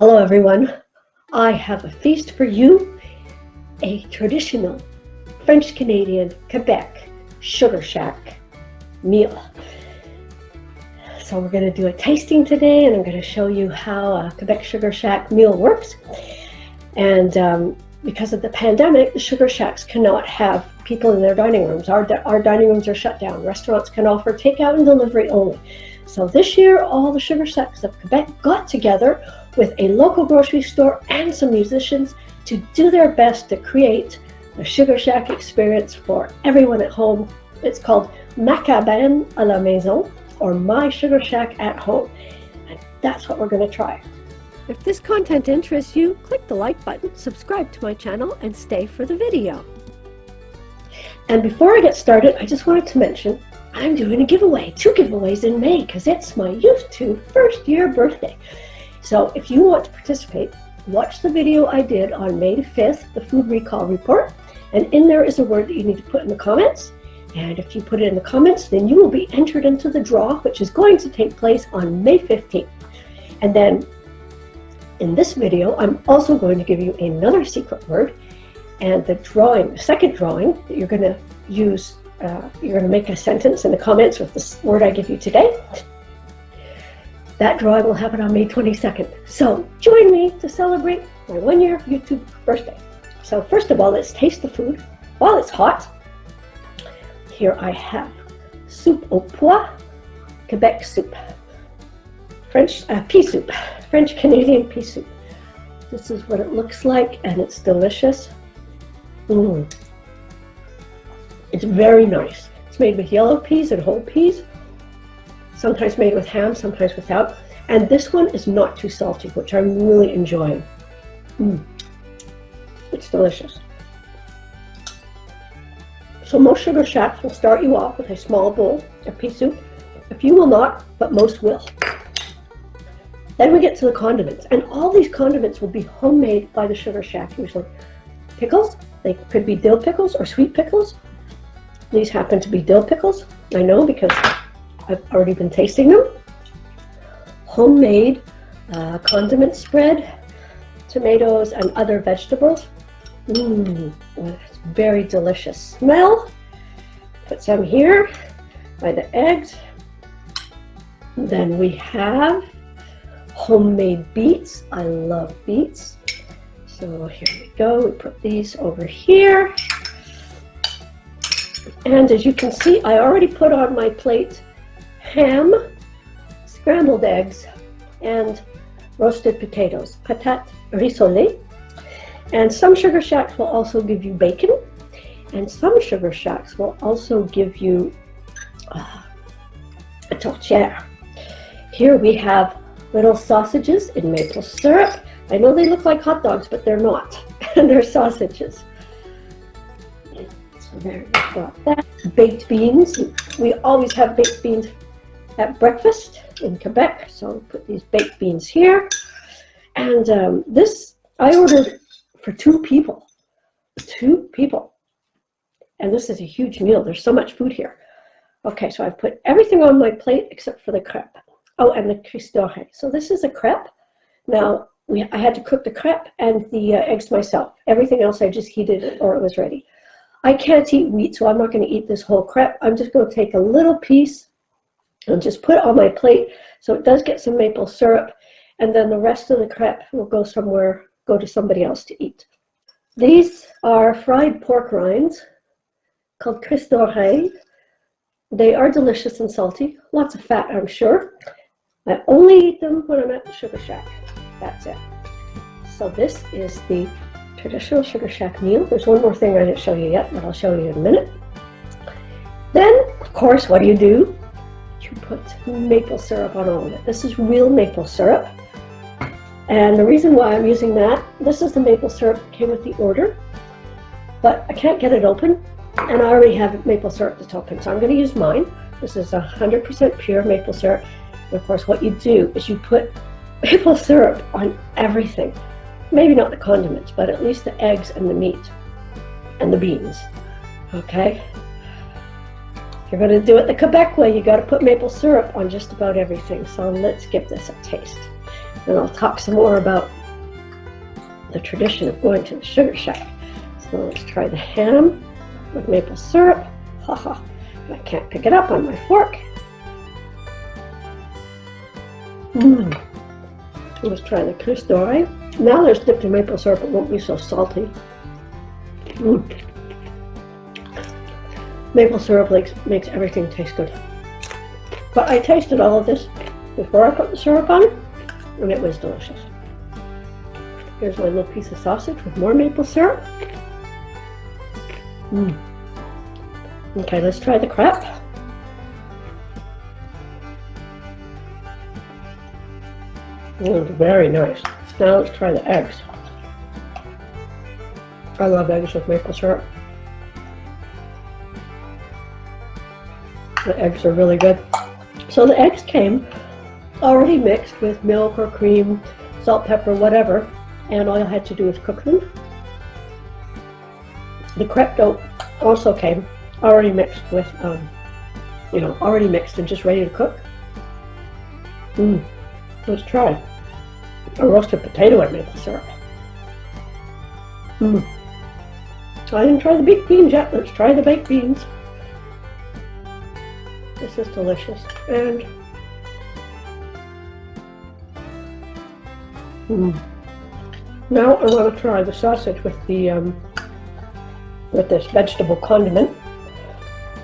Hello everyone, I have a feast for you, a traditional French-Canadian Quebec sugar shack meal. So we're going to do a tasting today, and I'm going to show you how a Quebec sugar shack meal works. And because of the pandemic, the sugar shacks cannot have people in their dining rooms. Our dining rooms are shut down. Restaurants can offer takeout and delivery only. So this year, all the sugar shacks of Quebec got together with a local grocery store and some musicians to do their best to create a sugar shack experience for everyone at home. It's called Ma Cabane à la Maison, or My Sugar Shack at Home. And that's what we're going to try. If this content interests you, click the like button, subscribe to my channel, and stay for the video. And before I get started, I just wanted to mention I'm doing a giveaway, 2 giveaways in May, because it's my YouTube first year birthday. So if you want to participate, watch the video I did on May 5th, the food recall report, and in there is a word that you need to put in the comments. And if you put it in the comments, then you will be entered into the draw, which is going to take place on May 15th. And then in this video, I'm also going to give you another secret word, and the second drawing that you're going to use, you're going to make a sentence in the comments with this word I give you today. That drawing will happen on May 22nd. So join me to celebrate my 1-year YouTube birthday. So first of all, let's taste the food while it's hot. Here I have soup au pois, Quebec soup, French pea soup, French-Canadian pea soup. This is what it looks like, and it's delicious. It's very nice. It's made with yellow peas and whole peas, sometimes made with ham, sometimes without. And this one is not too salty, which I'm really enjoying. It's delicious. So most sugar shacks will start you off with a small bowl of pea soup. A few will not, but most will. Then we get to the condiments, and all these condiments will be homemade by the sugar shack usually. Pickles, they could be dill pickles or sweet pickles. These happen to be dill pickles, I know, because I've already been tasting them. Homemade condiment spread, tomatoes and other vegetables. It's very delicious smell. Put some here by the eggs. Then we have homemade beets. I love beets. So here we go. We put these over here. And as you can see, I already put on my plate ham, scrambled eggs, and roasted potatoes, patate rissolée. And some sugar shacks will also give you bacon, and some sugar shacks will also give you a tourtière. Here we have little sausages in maple syrup. I know they look like hot dogs, but they're not, and they're sausages. So there we've got that. Baked beans. We always have baked beans at breakfast in Quebec, so I'll put these baked beans here. And this I ordered for 2 people. 2 people. And this is a huge meal. There's so much food here. Okay, so I've put everything on my plate except for the crepe. Oh, and the cuisse dorée. So this is a crepe. Now, I had to cook the crepe and the eggs myself. Everything else I just heated it or it was ready. I can't eat wheat, so I'm not going to eat this whole crepe. I'm just going to take a little piece and just put it on my plate so it does get some maple syrup, and then the rest of the crepe will go to somebody else to eat. These are fried pork rinds called cuisse dorée. They are delicious and salty, lots of fat, I'm sure. I only eat them when I'm at the sugar shack. That's it. So this is the traditional sugar shack meal. There's one more thing I didn't show you yet, but I'll show you in a minute. Then, of course, what do? You put maple syrup on all of it. This is real maple syrup. And the reason why I'm using that, this is the maple syrup that came with the order, but I can't get it open, and I already have maple syrup that's open, so I'm going to use mine. This is 100% pure maple syrup. And of course, what you do is you put maple syrup on everything. Maybe not the condiments, but at least the eggs and the meat and the beans. Okay? If you're going to do it the Quebec way, you got to put maple syrup on just about everything. So let's give this a taste. And I'll talk some more about the tradition of going to the sugar shack. So let's try the ham with maple syrup. Haha, I can't pick it up on my fork. Let's try the Criss d'Oreille. Now that it's dipped in maple syrup, it won't be so salty. Maple syrup makes everything taste good. But I tasted all of this before I put the syrup on, and it was delicious. Here's my little piece of sausage with more maple syrup. Okay, let's try the crepe. It's very nice. Now let's try the eggs. I love eggs with maple syrup. The eggs are really good. So the eggs came already mixed with milk or cream, salt, pepper, whatever, and all you had to do was cook them. The crepe dough also came already mixed with, already mixed and just ready to cook. Let's try a roasted potato and maple syrup. I didn't try the baked beans yet. Let's try the baked beans. This is delicious. And now I want to try the sausage with the with this vegetable condiment.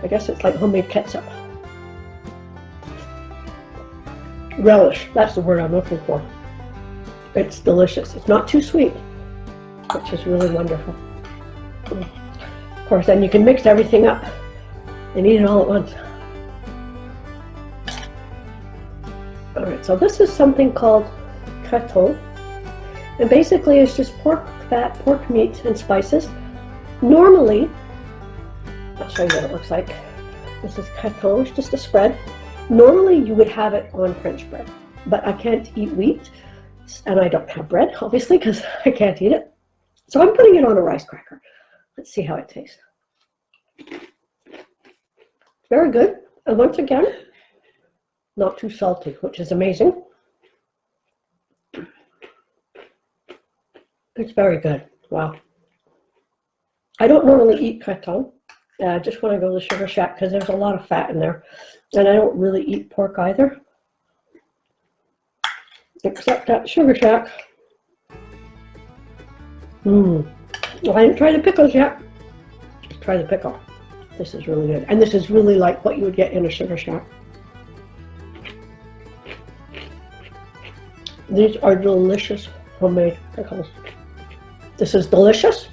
I guess it's like homemade ketchup. Relish, that's the word I'm looking for. It's delicious. It's not too sweet, which is really wonderful. Of course, then you can mix everything up and eat it all at once. Alright, so this is something called creton, and basically it's just pork fat, pork meat, and spices. Normally, I'll show you what it looks like. This is creton, it's just a spread. Normally you would have it on French bread, but I can't eat wheat, and I don't have bread, obviously, because I can't eat it. So I'm putting it on a rice cracker. Let's see how it tastes. Very good, and once again, not too salty, which is amazing. It's very good. Wow. I don't normally eat creton, just when I go to the sugar shack because there's a lot of fat in there. And I don't really eat pork either, except at sugar shack. I didn't try the pickles yet. Let's try the pickle. This is really good. And this is really like what you would get in a sugar shack. These are delicious homemade pickles. This is delicious.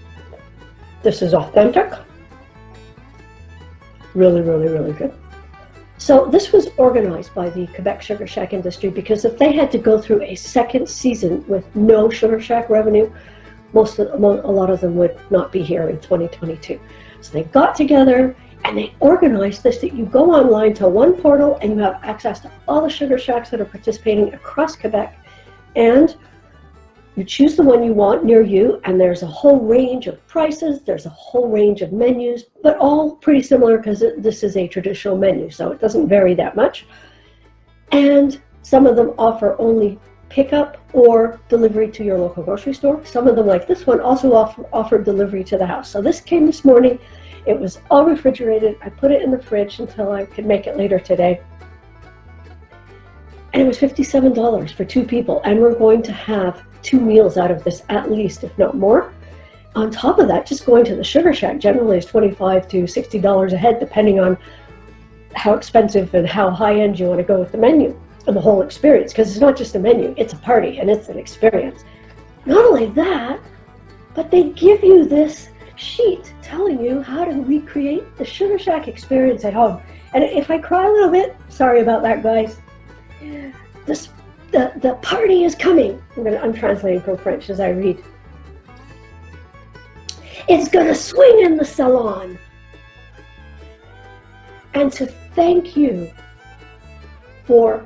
This is authentic. Really, really, really good. So this was organized by the Quebec sugar shack industry because if they had to go through a second season with no sugar shack revenue, a lot of them would not be here in 2022. So they got together and they organized this, that you go online to one portal and you have access to all the sugar shacks that are participating across Quebec, and you choose the one you want near you, and there's a whole range of prices, there's a whole range of menus, but all pretty similar because this is a traditional menu, so it doesn't vary that much. And some of them offer only pickup or delivery to your local grocery store. Some of them, like this one, also offer delivery to the house. So this came this morning. It was all refrigerated. I put it in the fridge until I could make it later today. And it was $57 for 2 people, and we're going to have 2 meals out of this at least, if not more. On top of that, just going to the sugar shack generally is $25 to $60 a head, depending on how expensive and how high end you want to go with the menu and the whole experience, because it's not just a menu, it's a party and it's an experience. Not only that, but they give you this sheet telling you how to recreate the sugar shack experience at home. And if I cry a little bit, sorry about that, guys. The party is coming. I'm translating from French as I read. It's gonna swing in the salon. And to thank you for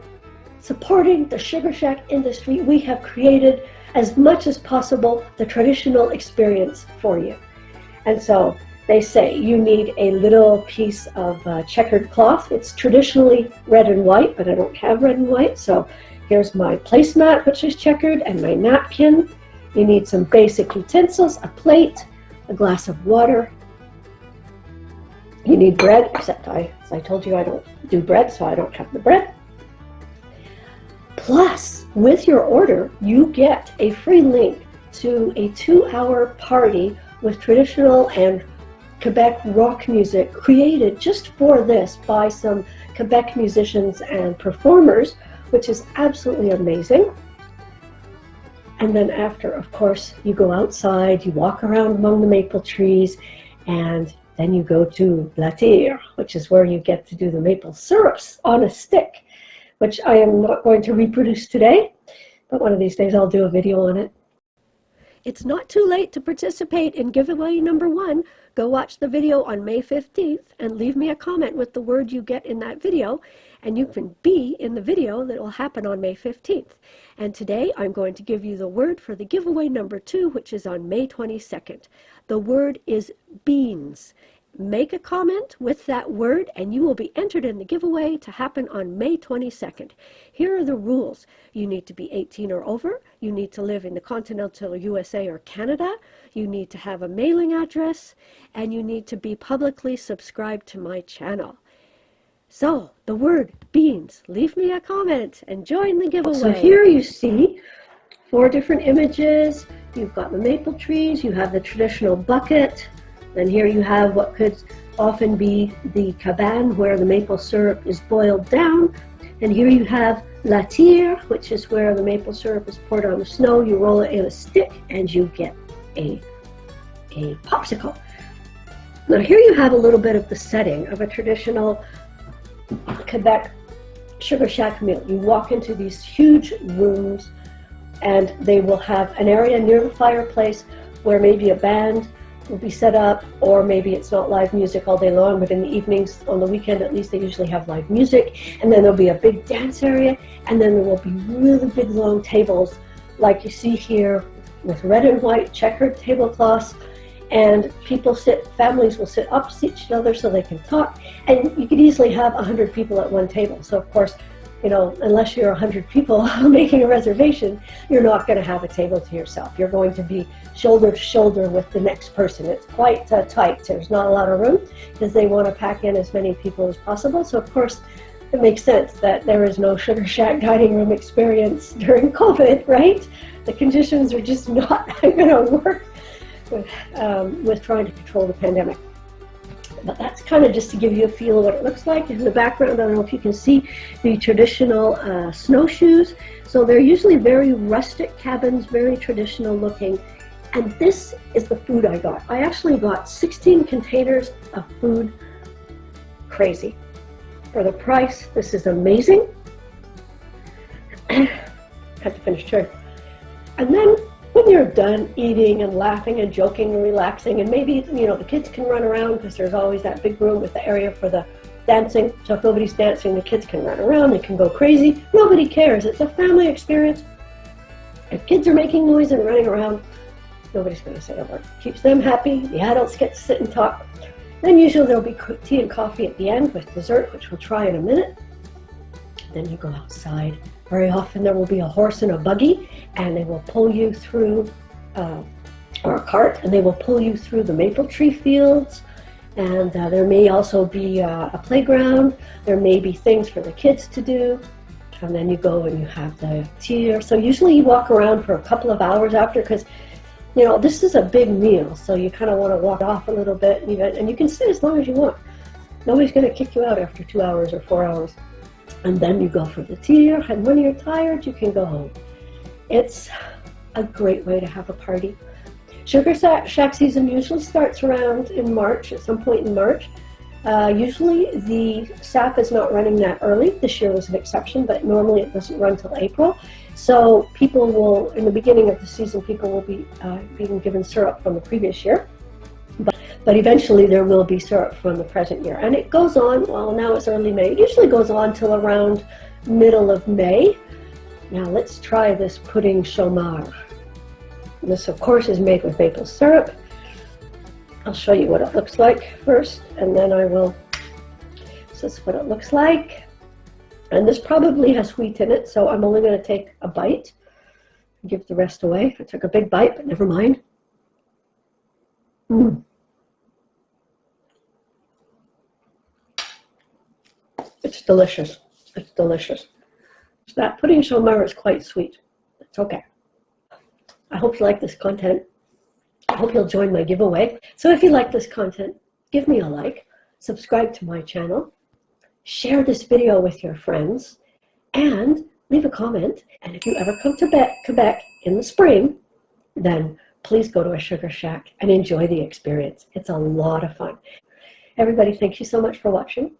supporting the sugar shack industry, we have created as much as possible the traditional experience for you. And so they say you need a little piece of checkered cloth. It's traditionally red and white, but I don't have red and white, so Here's my placemat, which is checkered, and my napkin. You need some basic utensils, a plate, a glass of water. You need bread, except as I told you, I don't do bread, so I don't have the bread. Plus, with your order, you get a free link to a 2-hour party with traditional and Quebec rock music created just for this by some Quebec musicians and performers, which is absolutely amazing. And then after, of course, you go outside, you walk around among the maple trees, and then you go to la tire, which is where you get to do the maple syrups on a stick, which I am not going to reproduce today, but one of these days I'll do a video on it. It's not too late to participate in giveaway number 1. Go watch the video on May 15th and leave me a comment with the word you get in that video, and you can be in the video that will happen on May 15th. And today I'm going to give you the word for the giveaway number 2, which is on May 22nd. The word is beans. Make a comment with that word and you will be entered in the giveaway to happen on May 22nd. Here are the rules. You need to be 18 or over. You need to live in the continental USA or Canada. You need to have a mailing address, and you need to be publicly subscribed to my channel. So, the word beans. Leave me a comment and join the giveaway. So here you see 4 different images. You've got the maple trees, you have the traditional bucket, and here you have what could often be the cabane where the maple syrup is boiled down. And here you have la tire, which is where the maple syrup is poured on the snow. You roll it in a stick and you get a popsicle. Now here you have a little bit of the setting of a traditional Quebec sugar shack meal. You walk into these huge rooms and they will have an area near the fireplace where maybe a band will be set up, or maybe it's not live music all day long, but in the evenings, on the weekend at least, they usually have live music. And then there'll be a big dance area, and then there will be really big long tables like you see here with red and white checkered tablecloths, and families will sit opposite each other so they can talk, and you could easily have 100 people at one table. So of course, you know, unless you're 100 people making a reservation, you're not going to have a table to yourself. You're going to be shoulder to shoulder with the next person. It's quite tight. There's not a lot of room because they want to pack in as many people as possible. So of course, it makes sense that there is no sugar shack dining room experience during COVID, right? The conditions are just not going to work with trying to control the pandemic. But that's kind of just to give you a feel of what it looks like. In the background, I don't know if you can see the traditional snowshoes. So they're usually very rustic cabins, very traditional looking. And this is the food I got. I actually got 16 containers of food. Crazy. For the price, this is amazing. Had to finish chewing. And then when you're done eating and laughing and joking and relaxing, and maybe, you know, the kids can run around because there's always that big room with the area for the dancing. So if nobody's dancing, the kids can run around, they can go crazy. Nobody cares. It's a family experience. If kids are making noise and running around, nobody's going to say a word. Keeps them happy. The adults get to sit and talk. Then usually there'll be tea and coffee at the end with dessert, which we'll try in a minute. Then you go outside. Very often there will be a horse and a buggy, and they will pull you through, or a cart, and they will pull you through the maple tree fields. And there may also be a playground. There may be things for the kids to do. And then you go and you have the tea. So usually you walk around for a couple of hours after, because, you know, this is a big meal. So you kind of want to walk off a little bit, and you can sit as long as you want. Nobody's going to kick you out after 2 hours or 4 hours. And then you go for the tea, and when you're tired, you can go home. It's a great way to have a party. Sugar shack season usually starts around in March, at some point in March. Usually the sap is not running that early. This year was an exception, but normally it doesn't run till April. So people will, in the beginning of the season, people will be being given syrup from the previous year. But eventually there will be syrup from the present year. And it goes on, well, now it's early May. It usually goes on till around middle of May. Now let's try this pudding chômage. This, of course, is made with maple syrup. I'll show you what it looks like first, and then I will. This is what it looks like. And this probably has wheat in it, so I'm only going to take a bite and give the rest away. I took a big bite, but never mind. It's delicious. It's delicious. That pudding chômeur is quite sweet. It's okay. I hope you like this content. I hope you'll join my giveaway. So if you like this content, give me a like, subscribe to my channel, share this video with your friends, and leave a comment. And if you ever come to Quebec in the spring, then please go to a sugar shack and enjoy the experience. It's a lot of fun. Everybody, thank you so much for watching.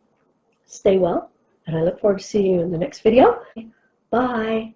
Stay well, and I look forward to seeing you in the next video. Bye.